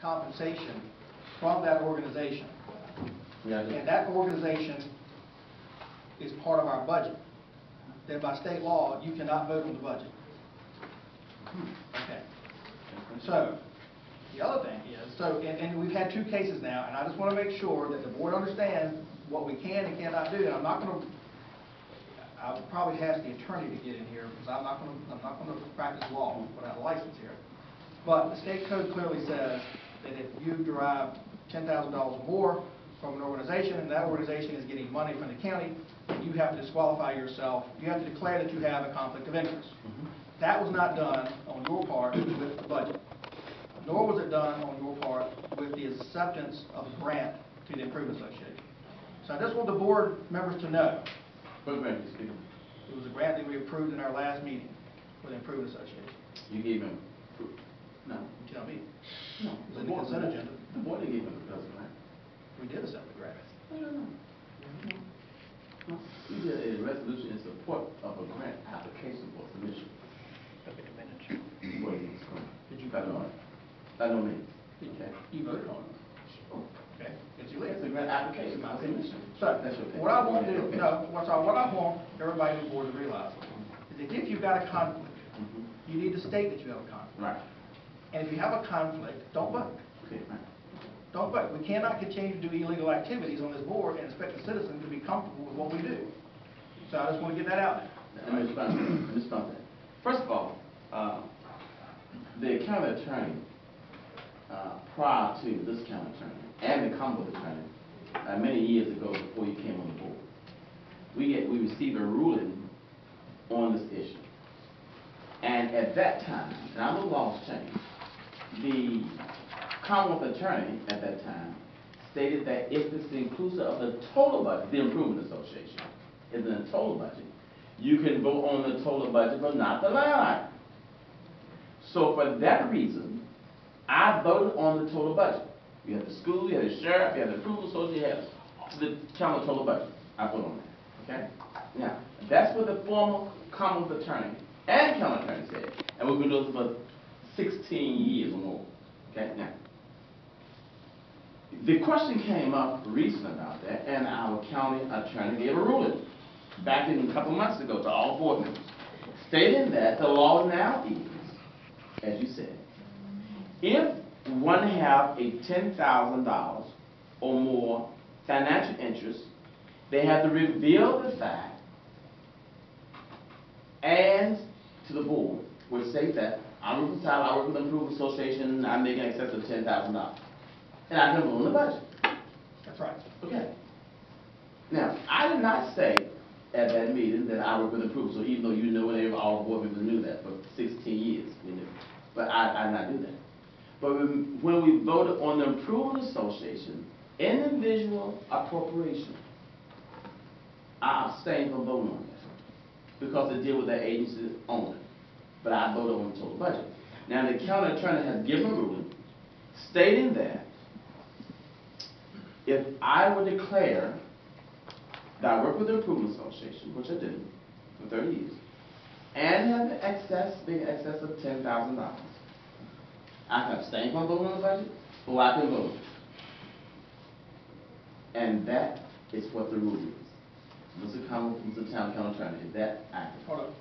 compensation from that organization. Yeah, And that organization is part of our budget. Then by state law, you cannot vote on the budget. Okay. So, the other thing is, and we've had 2 cases now, and I just want to make sure that the board understands what we can and cannot do. And I'm not going to, I'll probably ask the attorney to get in here because I'm not going to practice law without a license here. But the state code clearly says that if you derive $10,000 or more from an organization, and that organization is getting money from the county, you have to disqualify yourself. You have to declare that you have a conflict of interest. That was not done on your part with the budget, nor was it done on your part with the acceptance of the grant to the Improvement Association. So I just want the board members to know. What grant is speaking? It was a grant that we approved in our last meeting for the Improvement Association. You gave him proof? No. You tell me. No. It was in the consent agenda. The board didn't give him the grant. We did accept the grant. No. You did a resolution in support of a grant application for submission. Look at the minutes. What is this grant? Did you vote on it? I know me. Okay. You voted on it. Okay. It's your It's a grant application, my submission. So, That's okay. what I want to do, Okay. no, what I want everybody on the board to realize is that if you've got a conflict, you need to state that you have a conflict. Right. And if you have a conflict, don't vote. Okay, right. Don't vote. We cannot continue to do illegal activities on this board and expect the citizens to be comfortable with what we do. So I just want to get that out there. Let me respond to that. First of all, the county attorney, prior to this county attorney, and the Commonwealth attorney, many years ago before you came on the board, we received a ruling on this issue. And at that time, and I know the laws changed, the Commonwealth attorney at that time stated that if it's inclusive of the total budget, the Improvement Association is in the total budget, you can vote on the total budget but not the line item. So for that reason, I voted on the total budget. You had the school, you had the sheriff, you had the Improvement Association, you had the county total budget. I voted on that. Okay? Now, that's what the former Commonwealth attorney and county attorney said. And we've been doing this for 16 years or more. Okay? Now, the question came up recently about that, and our county attorney gave a ruling back in a couple months ago to all board members, stating that the law now is, as you said, if one have a $10,000 or more financial interest, they have to reveal the fact and to the board, which states that I work with the Improvement Association, I'm making excess of $10,000. And I can vote on the budget. That's right. Okay. Now, I did not say at that meeting that I work with Improvement, so even though you know and all board members knew that for 16 years, we knew. But I did not do that. But when we voted on the Improvement Association, individual appropriation, I abstained from voting on that because it deal with that agency only. But I voted on the total budget. Now, the county attorney has given a ruling stating that if I would declare that I work with the Improvement Association, which I did for 30 years, and have the excess, big excess of $10,000, I can abstain from voting on the budget, or I can vote. And that is what the rule is. Mr. Town County Attorney, is that accurate? Hold up.